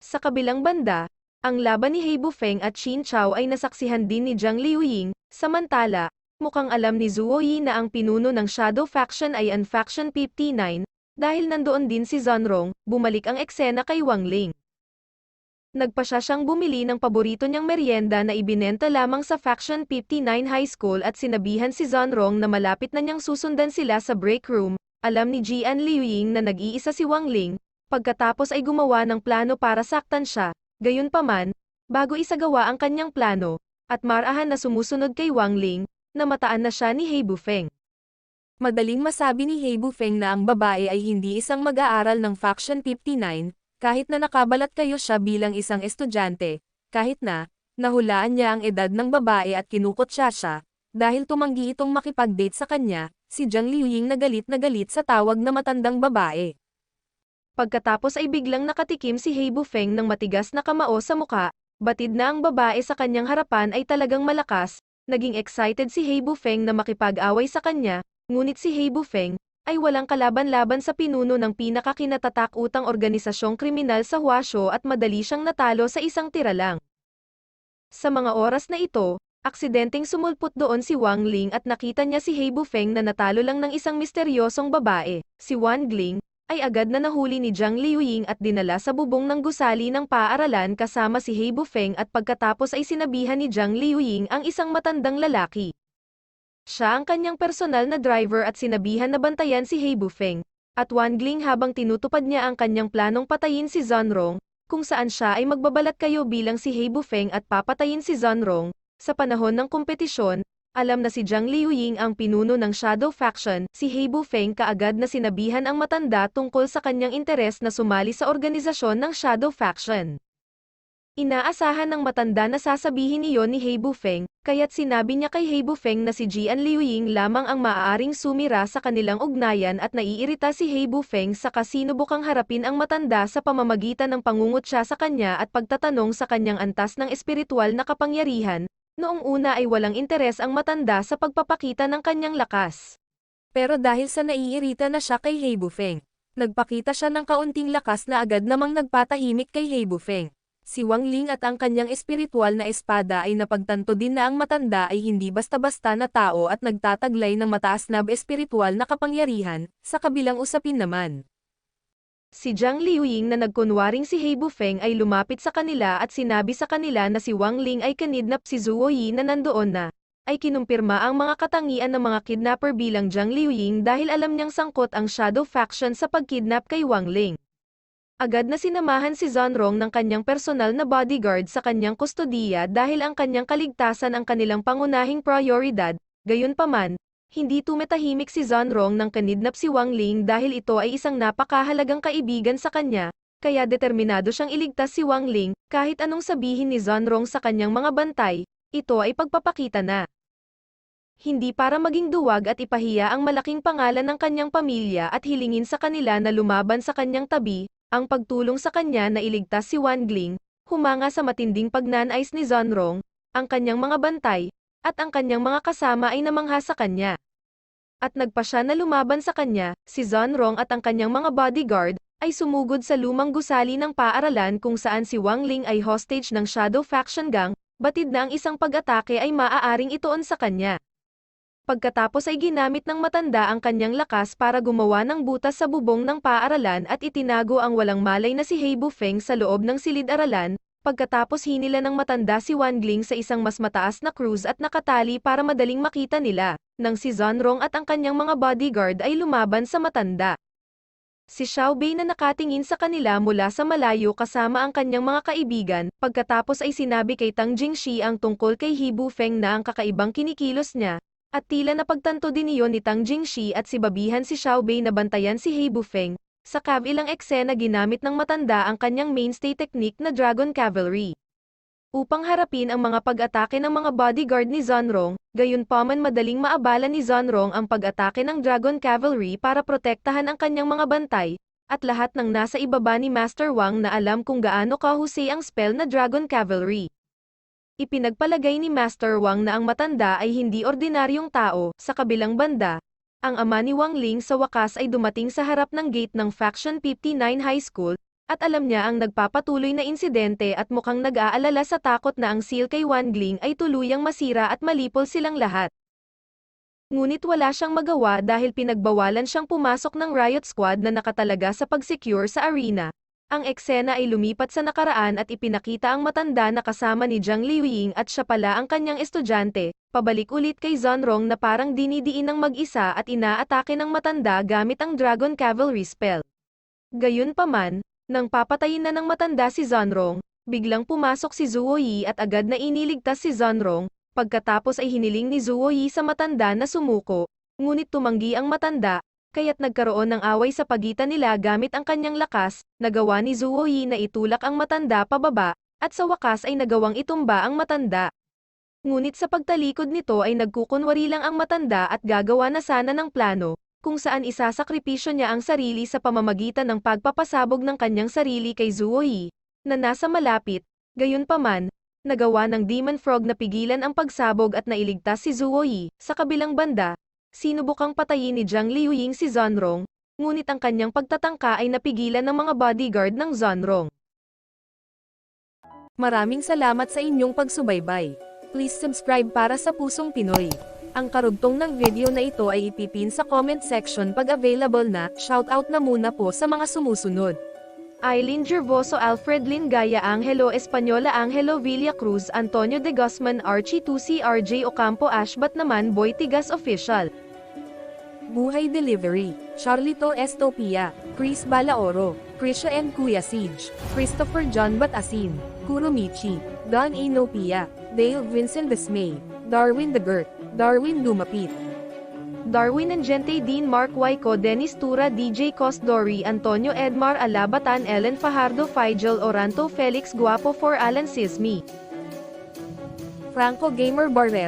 Sa kabilang banda, ang laban ni He Bufeng at Xin Chao ay nasaksihan din ni Zhang Liuying, samantala, mukhang alam ni Zhuo Yi na ang pinuno ng Shadow Faction ay ang Faction 59, dahil nandoon din si Zhongrong, bumalik ang eksena kay Wang Ling. Nagpasya siyang bumili ng paborito niyang merienda na ibinenta lamang sa Faction 59 High School at sinabihan si Zhongrong na malapit na niyang susundan sila sa break room. Alam ni Jian Liuying na nag-iisa si Wang Ling, pagkatapos ay gumawa ng plano para saktan siya. Gayunpaman, bago isagawa ang kanyang plano, at marahan na sumusunod kay Wang Ling, namataan na siya ni He Bufeng. Madaling masabi ni He Bufeng na ang babae ay hindi isang mag-aaral ng Faction 59, kahit na nakabalat kayo siya bilang isang estudyante, kahit na, nahulaan niya ang edad ng babae at kinukot siya, dahil tumanggi itong makipag-date sa kanya, si Zhang Liuying na galit sa tawag na matandang babae. Pagkatapos ay biglang nakatikim si He Bufeng ng matigas na kamao sa muka, batid na ang babae sa kanyang harapan ay talagang malakas, naging excited si He Bufeng na makipag-away sa kanya, ngunit si He Bufeng ay walang kalaban-laban sa pinuno ng pinakakinatatakutang organisasyong kriminal sa Huasho at madali siyang natalo sa isang tira lang. Sa mga oras na ito, aksidenteng sumulpot doon si Wang Ling at nakita niya si He Bufeng na natalo lang ng isang misteryosong babae. Si Wang Ling ay agad na nahuli ni Zhang Liuying at dinala sa bubong ng gusali ng paaralan kasama si He Bufeng at pagkatapos ay sinabihan ni Zhang Liuying ang isang matandang lalaki. Siya ang kanyang personal na driver at sinabihan na bantayan si He Bufeng, at Wang Ling habang tinutupad niya ang kanyang planong patayin si Zhongrong, kung saan siya ay magbabalat kayo bilang si He Bufeng at papatayin si Zhongrong. Sa panahon ng kompetisyon, alam na si Zhang Liuying ang pinuno ng Shadow Faction, si He Bufeng kaagad na sinabihan ang matanda tungkol sa kanyang interes na sumali sa organisasyon ng Shadow Faction. Inaasahan ng matanda na sasabihin iyon ni He Bufeng, kaya't sinabi niya kay He Bufeng na si Jian Liuying lamang ang maaaring sumira sa kanilang ugnayan at naiirita si He Bufeng saka sinubukang harapin ang matanda sa pamamagitan ng pangungutya sa kanya at pagtatanong sa kanyang antas ng espiritual na kapangyarihan. Noong una ay walang interes ang matanda sa pagpapakita ng kanyang lakas. Pero dahil sa naiirita na siya kay He Bufeng, nagpakita siya ng kaunting lakas na agad namang nagpatahimik kay He Bufeng. Si Wang Ling at ang kanyang espiritual na espada ay napagtanto din na ang matanda ay hindi basta-basta na tao at nagtataglay ng mataas na espiritual na kapangyarihan. Sa kabilang usapin naman, si Zhang Liuying na nagkunwaring si He Bufeng ay lumapit sa kanila at sinabi sa kanila na si Wang Ling ay kinidnap. Si Zhuo Yi na nandoon na, ay kinumpirma ang mga katangian ng mga kidnapper bilang Zhang Liuying dahil alam niyang sangkot ang Shadow Faction sa pagkidnap kay Wang Ling. Agad na sinamahan si Zhongrong ng kanyang personal na bodyguard sa kanyang kustodiya dahil ang kanyang kaligtasan ang kanilang pangunahing prioridad. Gayunpaman, hindi tumitahimik si Zhongrong nang kinidnap si Wang Ling dahil ito ay isang napakahalagang kaibigan sa kanya, kaya determinado siyang iligtas si Wang Ling. Kahit anong sabihin ni Zhongrong sa kanyang mga bantay, ito ay pagpapakita na hindi para maging duwag at ipahiya ang malaking pangalan ng kanyang pamilya at hilingin sa kanila na lumaban sa kanyang tabi. Ang pagtulong sa kanya na iligtas si Wang Ling, humanga sa matinding pagnanais ni Zhongrong, ang kanyang mga bantay, at ang kanyang mga kasama ay namangha sa kanya. At nagpasya na lumaban sa kanya, si Zhongrong at ang kanyang mga bodyguard, ay sumugod sa lumang gusali ng paaralan kung saan si Wang Ling ay hostage ng Shadow Faction gang, batid na ang isang pag-atake ay maaaring ituon sa kanya. Pagkatapos ay ginamit ng matanda ang kanyang lakas para gumawa ng butas sa bubong ng paaralan at itinago ang walang malay na si He Bufeng sa loob ng silid-aralan. Pagkatapos hinila ng matanda si Wang Ling sa isang mas mataas na krus at nakatali para madaling makita nila, nang si Zhongrong at ang kanyang mga bodyguard ay lumaban sa matanda. Si Xiao Bei na nakatingin sa kanila mula sa malayo kasama ang kanyang mga kaibigan, pagkatapos ay sinabi kay Tang Jingxi ang tungkol kay He Bufeng na ang kakaibang kinikilos niya. At tila napagtanto din iyon ni Tang Jingxi at si babihan si Xiao Bei na bantayan si He Bufeng. Sa kabilang eksena ginamit ng matanda ang kanyang mainstay technique na Dragon Cavalry upang harapin ang mga pag-atake ng mga bodyguard ni Zhongrong. Gayunpaman madaling maabala ni Zhongrong ang pag-atake ng Dragon Cavalry para protektahan ang kanyang mga bantay, at lahat ng nasa ibaba ni Master Wang na alam kung gaano kahusay ang spell na Dragon Cavalry. Ipinagpalagay ni Master Wang na ang matanda ay hindi ordinaryong tao. Sa kabilang banda, ang ama ni Wang Ling sa wakas ay dumating sa harap ng gate ng Faction 59 High School, At alam niya ang nagpapatuloy na insidente at mukhang nag-aalala sa takot na ang seal kay Wangling ay tuluyang masira at malipol silang lahat. Ngunit wala siyang magawa dahil pinagbawalan siyang pumasok ng riot squad na nakatalaga sa pag-secure sa arena. Ang eksena ay lumipat sa nakaraan at ipinakita ang matanda na kasama ni Zhang Liuying at siya pala ang kanyang estudyante, pabalik ulit kay Zonrong na parang dinidiin ng mag-isa at inaatake ng matanda gamit ang Dragon Cavalry spell. Gayunpaman, nang papatayin na ng matanda si Zonrong, biglang pumasok si Zuo Yi at agad na iniligtas si Zonrong. Pagkatapos ay hiniling ni Zuo Yi sa matanda na sumuko, ngunit tumanggi ang matanda, kaya't nagkaroon ng away sa pagitan nila gamit ang kanyang lakas, nagawa ni Zuo Yi na itulak ang matanda pababa, at sa wakas ay nagawang itumba ang matanda. Ngunit sa pagtalikod nito ay nagkukunwari lang ang matanda at gagawa na sana ng plano, kung saan isasakripisyo niya ang sarili sa pamamagitan ng pagpapasabog ng kanyang sarili kay Zuo Yi, na nasa malapit. Gayunpaman, nagawa ng Demon Frog na pigilan ang pagsabog at nailigtas si Zuo Yi. Sa kabilang banda, sinubukang patayin ni Zhang Liuying si Zonrong, ngunit ang kanyang pagtatangka ay napigilan ng mga bodyguard ng Zonrong. Maraming salamat sa inyong pagsubaybay. Please subscribe para sa Pusong Pinoy. Ang karugtong ng video na ito ay ipipin sa comment section pag available na. Shoutout na muna po sa mga sumusunod. Aileen Gervoso, Alfred Lin Gaya, Angelo Española, Angelo Villacruz, Antonio de Guzman, Archie 2C, RJ Ocampo, Ashbat naman, Boy Tigas Official. Buhay Delivery, Charlito Estopia, Chris Balaoro, Krisha and Kuya Siege, Christopher John Batasin, Kuromichi, Don Inopia, Dale Vincent Desmay, Darwin the Gert, Darwin Dumapit, Darwin Angente, Dean Mark Waiko, Dennis Tura, DJ Cosdori, Antonio Edmar Alabatan, Ellen Fajardo, Figel Oranto, Felix Guapo, for Alan Sismi, Franco Gamer Barrera.